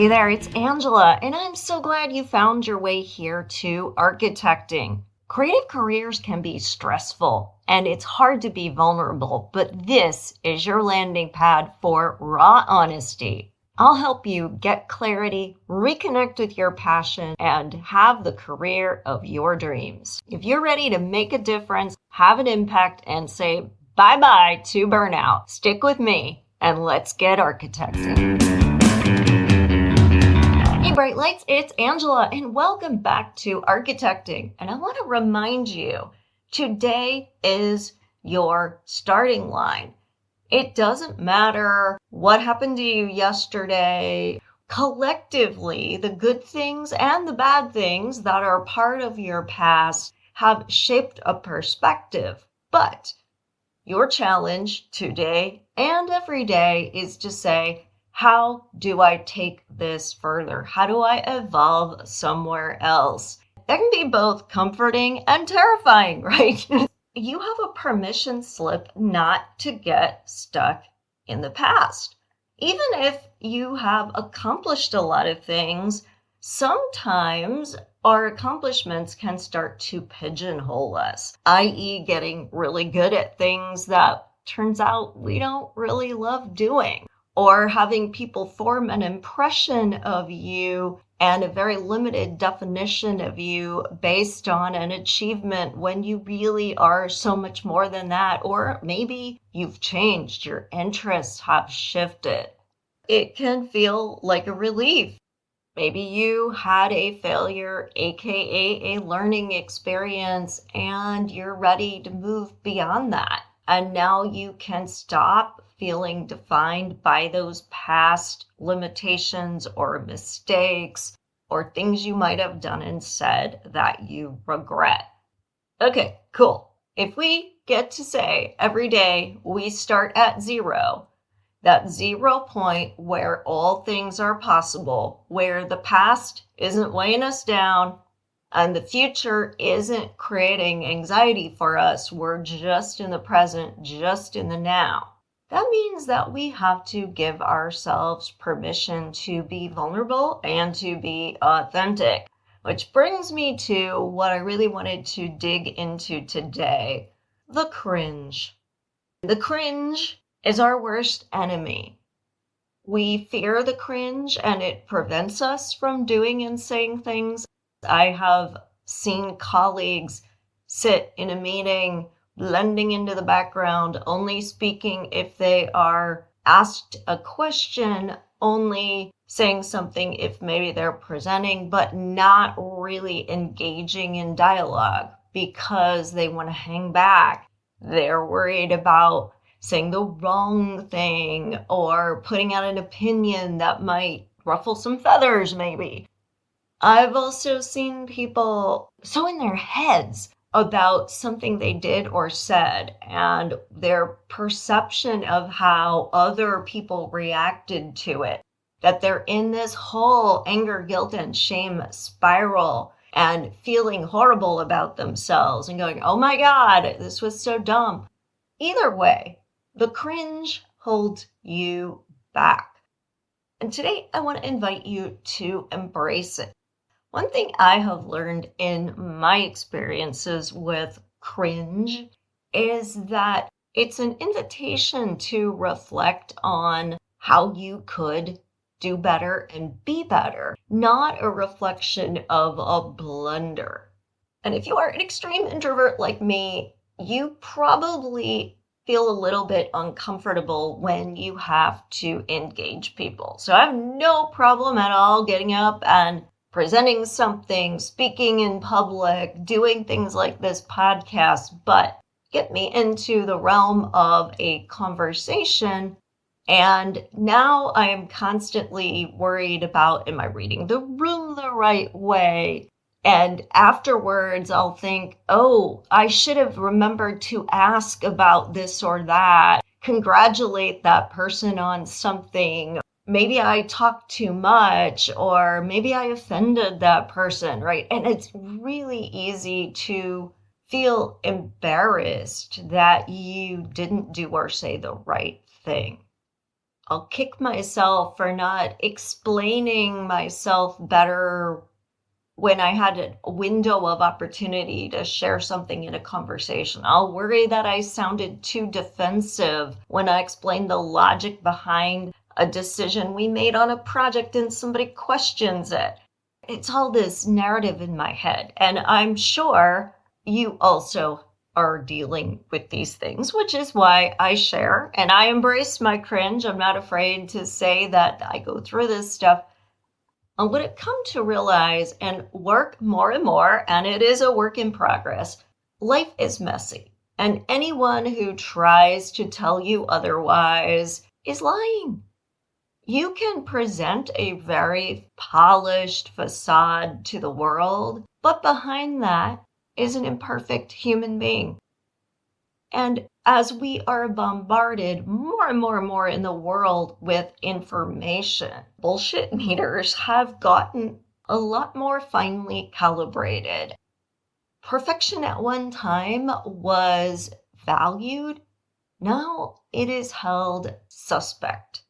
Hey there, it's Angela, and I'm so glad you found your way here to architecting. Creative careers can be stressful, and it's hard to be vulnerable, but this is your landing pad for raw honesty. I'll help you get clarity, reconnect with your passion, and have the career of your dreams. If you're ready to make a difference, have an impact, and say bye-bye to burnout, stick with me, and let's get architecting. Hey Bright Lights, it's Angela and welcome back to Architecting. And I want to remind you, today is your starting line. It doesn't matter what happened to you yesterday. Collectively, the good things and the bad things that are part of your past have shaped a perspective. But your challenge today and every day is to say, how do I take this further? How do I evolve somewhere else? That can be both comforting and terrifying, right? You have a permission slip not to get stuck in the past. Even if you have accomplished a lot of things, sometimes our accomplishments can start to pigeonhole us, i.e. getting really good at things that turns out we don't really love doing. Or having people form an impression of you and a very limited definition of you based on an achievement when you really are so much more than that. Or maybe you've changed, your interests have shifted. It can feel like a relief. Maybe you had a failure, aka a learning experience, and you're ready to move beyond that. And now you can stop feeling defined by those past limitations or mistakes or things you might have done and said that you regret. Okay, cool. If we get to say every day we start at zero, that 0 point where all things are possible, where the past isn't weighing us down, and the future isn't creating anxiety for us, we're just in the present, just in the now. That means that we have to give ourselves permission to be vulnerable and to be authentic. Which brings me to what I really wanted to dig into today, the cringe. The cringe is our worst enemy. We fear the cringe and it prevents us from doing and saying things. I have seen colleagues sit in a meeting, blending into the background, only speaking if they are asked a question, only saying something if maybe they're presenting, but not really engaging in dialogue because they want to hang back. They're worried about saying the wrong thing or putting out an opinion that might ruffle some feathers maybe. I've also seen people so in their heads about something they did or said and their perception of how other people reacted to it, that they're in this whole anger, guilt, and shame spiral and feeling horrible about themselves and going, oh my God, this was so dumb. Either way, the cringe holds you back. And today I want to invite you to embrace it. One thing I have learned in my experiences with cringe is that it's an invitation to reflect on how you could do better and be better, not a reflection of a blunder. And if you are an extreme introvert like me, you probably feel a little bit uncomfortable when you have to engage people. So I have no problem at all getting up and presenting something, speaking in public, doing things like this podcast, but get me into the realm of a conversation. And now I am constantly worried about, am I reading the room the right way? And afterwards, I'll think, oh, I should have remembered to ask about this or that, congratulate that person on something. Maybe I talked too much, or maybe I offended that person, right? And it's really easy to feel embarrassed that you didn't do or say the right thing. I'll kick myself for not explaining myself better when I had a window of opportunity to share something in a conversation. I'll worry that I sounded too defensive when I explained the logic behind a decision we made on a project and somebody questions it. It's all this narrative in my head. And I'm sure you also are dealing with these things, which is why I share and I embrace my cringe. I'm not afraid to say that I go through this stuff. And what I've come to realize and work more and more, and it is a work in progress, life is messy. And anyone who tries to tell you otherwise is lying. You can present a very polished facade to the world, but behind that is an imperfect human being. And as we are bombarded more and more and more in the world with information, bullshit meters have gotten a lot more finely calibrated. Perfection at one time was valued. Now it is held suspect.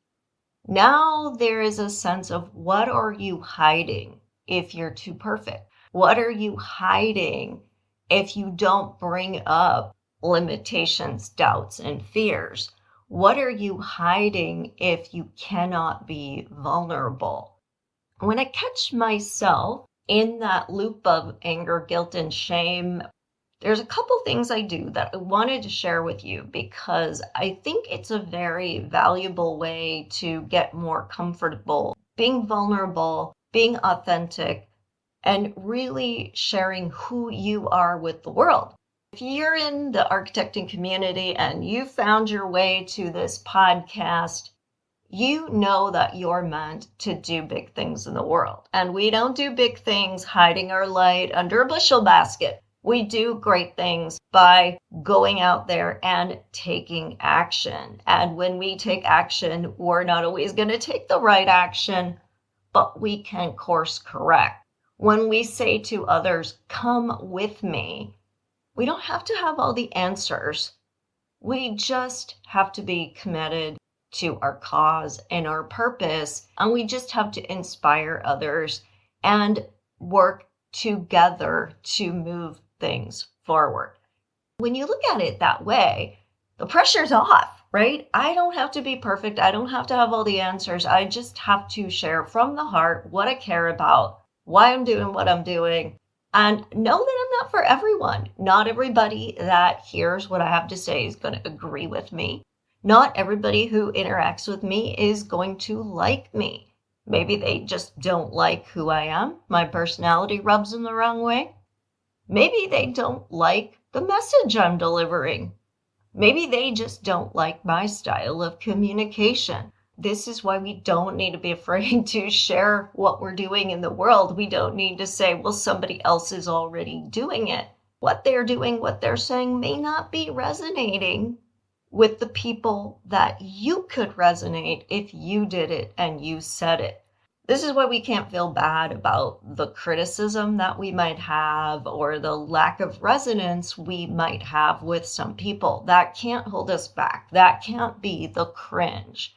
Now there is a sense of what are you hiding if you're too perfect? What are you hiding if you don't bring up limitations, doubts, and fears? What are you hiding if you cannot be vulnerable? When I catch myself in that loop of anger, guilt, and shame, there's a couple things I do that I wanted to share with you because I think it's a very valuable way to get more comfortable being vulnerable, being authentic, and really sharing who you are with the world. If you're in the architecting community and you found your way to this podcast, you know that you're meant to do big things in the world. And we don't do big things hiding our light under a bushel basket. We do great things by going out there and taking action. And when we take action, we're not always going to take the right action, but we can course correct. When we say to others, come with me, we don't have to have all the answers. We just have to be committed to our cause and our purpose, and we just have to inspire others and work together to move things forward. When you look at it that way, the pressure's off, right? I don't have to be perfect. I don't have to have all the answers. I just have to share from the heart what I care about, why I'm doing what I'm doing, and know that I'm not for everyone. Not everybody that hears what I have to say is going to agree with me. Not everybody who interacts with me is going to like me. Maybe they just don't like who I am. My personality rubs them the wrong way. Maybe they don't like the message I'm delivering. Maybe they just don't like my style of communication. This is why we don't need to be afraid to share what we're doing in the world. We don't need to say, well, somebody else is already doing it. What they're doing, what they're saying may not be resonating with the people that you could resonate if you did it and you said it. This is why we can't feel bad about the criticism that we might have or the lack of resonance we might have with some people. That can't hold us back. That can't be the cringe.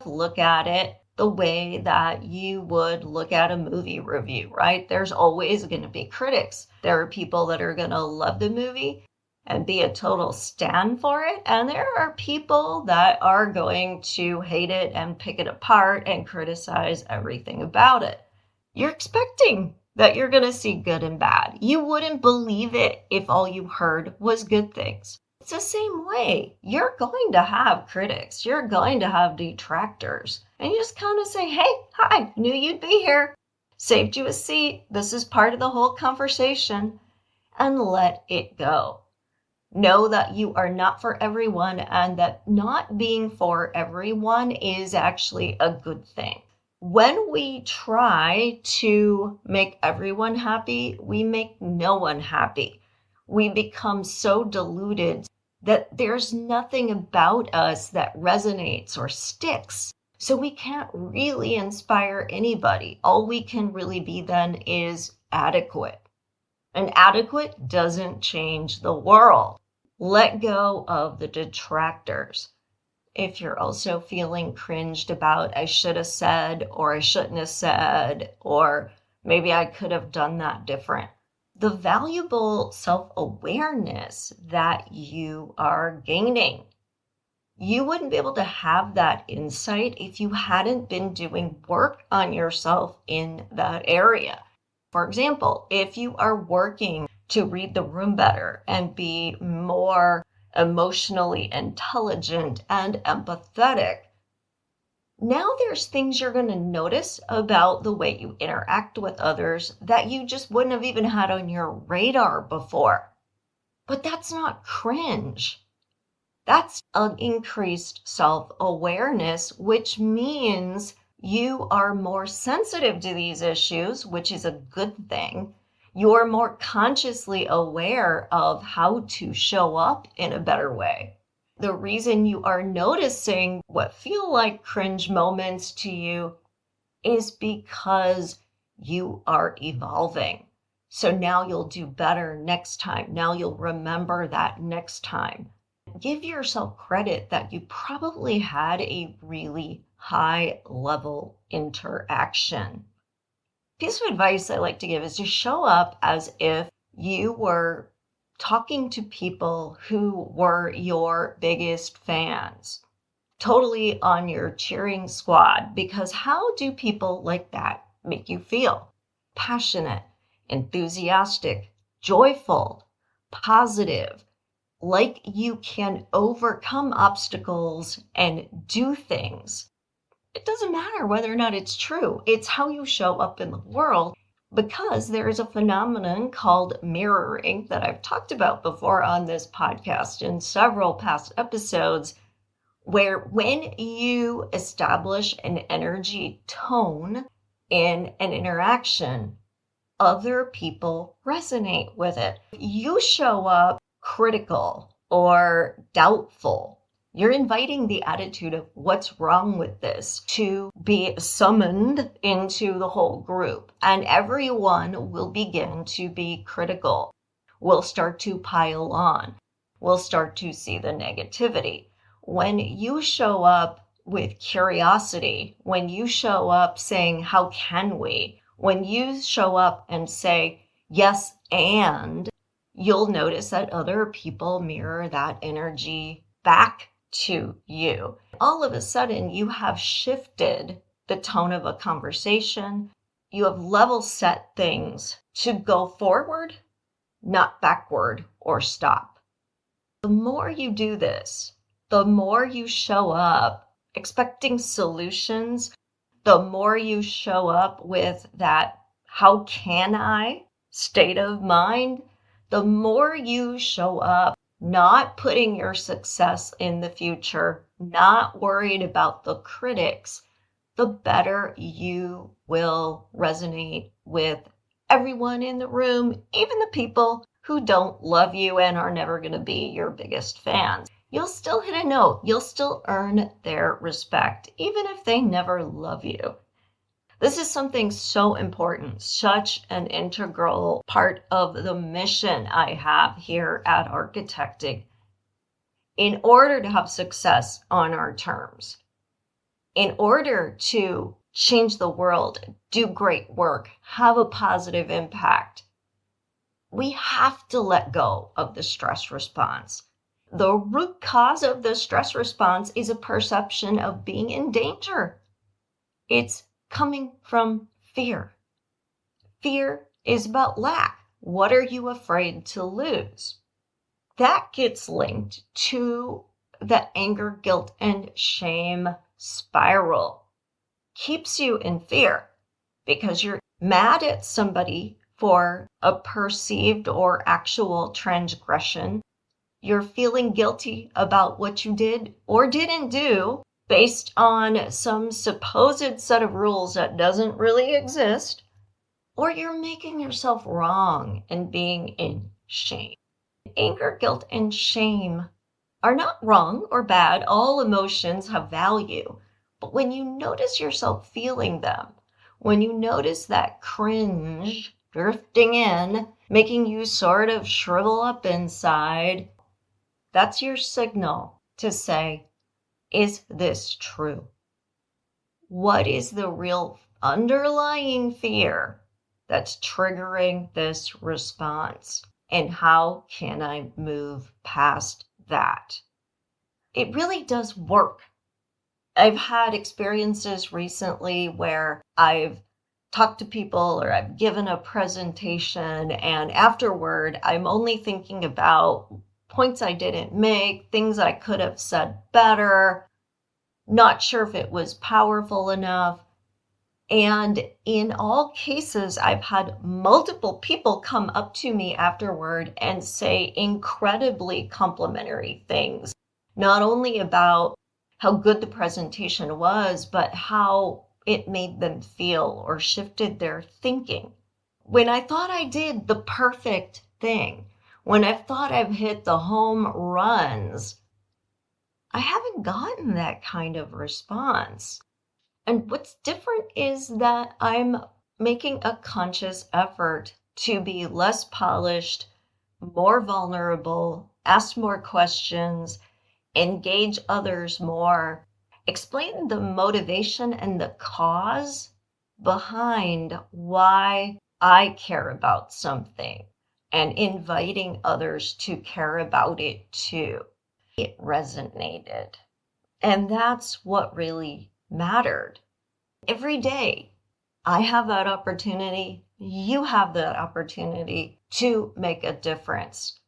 Look at it the way that you would look at a movie review, right? There's always going to be critics. There are people that are going to love the movie and be a total stan for it. And there are people that are going to hate it and pick it apart and criticize everything about it. You're expecting that you're going to see good and bad. You wouldn't believe it if all you heard was good things. It's the same way. You're going to have critics. You're going to have detractors. And you just kind of say, hey, hi, knew you'd be here. Saved you a seat. This is part of the whole conversation. And let it go. Know that you are not for everyone and that not being for everyone is actually a good thing. When we try to make everyone happy, we make no one happy. We become so deluded that there's nothing about us that resonates or sticks. So we can't really inspire anybody. All we can really be then is adequate. And adequate doesn't change the world. Let go of the detractors. if you're also feeling cringed about I should have said, or I shouldn't have said, or maybe I could have done that different. The valuable self-awareness that you are gaining. You wouldn't be able to have that insight if you hadn't been doing work on yourself in that area. For example, if you are working to read the room better and be more emotionally intelligent and empathetic, now there's things you're going to notice about the way you interact with others that you just wouldn't have even had on your radar before. But that's not cringe. That's an increased self-awareness, which means you are more sensitive to these issues, which is a good thing. You're more consciously aware of how to show up in a better way. The reason you are noticing what feel like cringe moments to you is because you are evolving. So now you'll do better next time. Now you'll remember that next time. Give yourself credit that you probably had a really high level interaction. Piece of advice I like to give is to show up as if you were talking to people who were your biggest fans, totally on your cheering squad, because how do people like that make you feel? Passionate, enthusiastic, joyful, positive, like you can overcome obstacles and do things. It doesn't matter whether or not it's true. It's how you show up in the world, because there is a phenomenon called mirroring that I've talked about before on this podcast in several past episodes, where when you establish an energy tone in an interaction, other people resonate with it. You show up critical or doubtful, you're inviting the attitude of what's wrong with this to be summoned into the whole group, and everyone will begin to be critical. We'll start to pile on. We'll start to see the negativity. When you show up with curiosity, when you show up saying, how can we? When you show up and say, yes, and you'll notice that other people mirror that energy back to you. All of a sudden, you have shifted the tone of a conversation. You have level set things to go forward, not backward or stop. The more you do this, the more you show up expecting solutions, the more you show up with that how can I state of mind, the more you show up not putting your success in the future, not worried about the critics, the better you will resonate with everyone in the room, even the people who don't love you and are never going to be your biggest fans. You'll still hit a note. You'll still earn their respect, even if they never love you. This is something so important, such an integral part of the mission I have here at Architecting. In order to have success on our terms, in order to change the world, do great work, have a positive impact, we have to let go of the stress response. The root cause of the stress response is a perception of being in danger. It's coming from fear. Fear is about lack. What are you afraid to lose? That gets linked to the anger, guilt, and shame spiral. Keeps you in fear because you're mad at somebody for a perceived or actual transgression. You're feeling guilty about what you did or didn't do based on some supposed set of rules that doesn't really exist, or you're making yourself wrong and being in shame. Anger, guilt, and shame are not wrong or bad. All emotions have value. But when you notice yourself feeling them, when you notice that cringe drifting in, making you sort of shrivel up inside, that's your signal to say, Is this true? What is the real underlying fear that's triggering this response? And how can I move past that? It really does work. I've had experiences recently where I've talked to people or I've given a presentation, and afterward, I'm only thinking about points I didn't make, things I could have said better, not sure if it was powerful enough. And in all cases, I've had multiple people come up to me afterward and say incredibly complimentary things, not only about how good the presentation was, but how it made them feel or shifted their thinking. When I thought I did the perfect thing, when I thought I've hit the home runs, I haven't gotten that kind of response. And what's different is that I'm making a conscious effort to be less polished, more vulnerable, ask more questions, engage others more, explain the motivation and the cause behind why I care about something, and inviting others to care about it too. It resonated. And that's what really mattered. Every day, I have that opportunity. You have that opportunity to make a difference,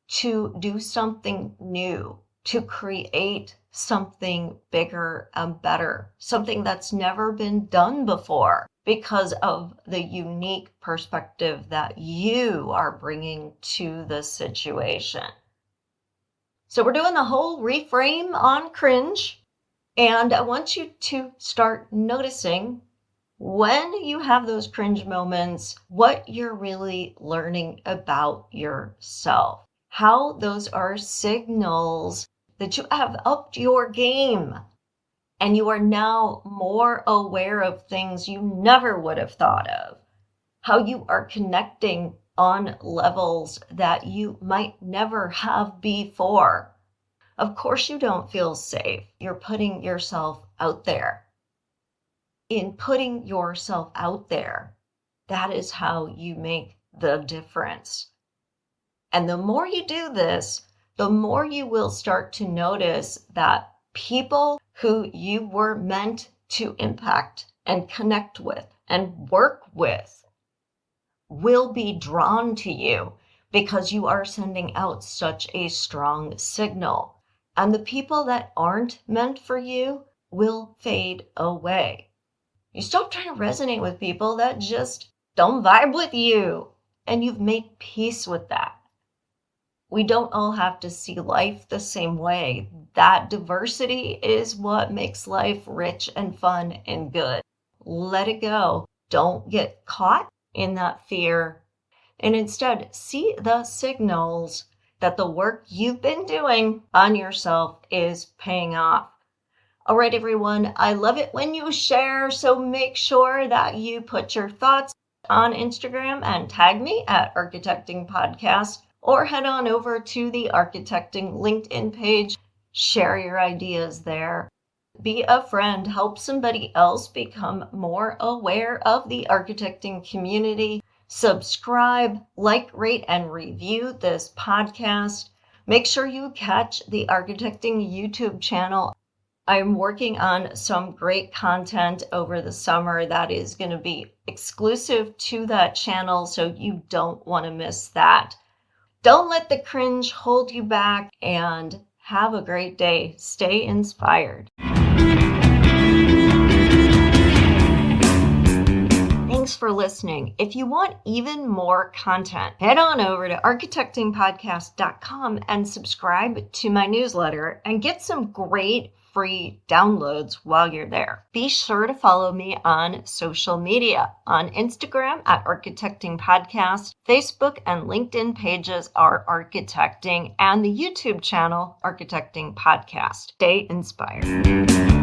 to do something new, to create something bigger and better, something that's never been done before because of the unique perspective that you are bringing to the situation. So we're doing the whole reframe on cringe, and I want you to start noticing when you have those cringe moments, what you're really learning about yourself, how those are signals that you have upped your game and you are now more aware of things you never would have thought of, how you are connecting on levels that you might never have before. Of course you don't feel safe. You're putting yourself out there. In putting yourself out there, that is how you make the difference. And the more you do this, the more you will start to notice that people who you were meant to impact and connect with and work with will be drawn to you because you are sending out such a strong signal. And the people that aren't meant for you will fade away. You stop trying to resonate with people that just don't vibe with you, and you've made peace with that. We don't all have to see life the same way. That diversity is what makes life rich and fun and good. Let it go. Don't get caught in that fear, and instead see the signals that the work you've been doing on yourself is paying off. All right, everyone, I love it when you share, so make sure that you put your thoughts on Instagram and tag me at Architecting Podcast, or head on over to the Architecting LinkedIn page. Share your ideas there. Be a friend. Help somebody else become more aware of the architecting community. Subscribe, like, rate, and review this podcast. Make sure you catch the Architecting YouTube channel. I'm working on some great content over the summer that is going to be exclusive to that channel, so you don't want to miss that. Don't let the cringe hold you back, and have a great day. Stay inspired. Thanks for listening. If you want even more content, head on over to architectingpodcast.com and subscribe to my newsletter and get some great free downloads while you're there. Be sure to follow me on social media. On Instagram at Architecting Podcast, Facebook and LinkedIn pages are Architecting, and the YouTube channel Architecting Podcast. Stay inspired.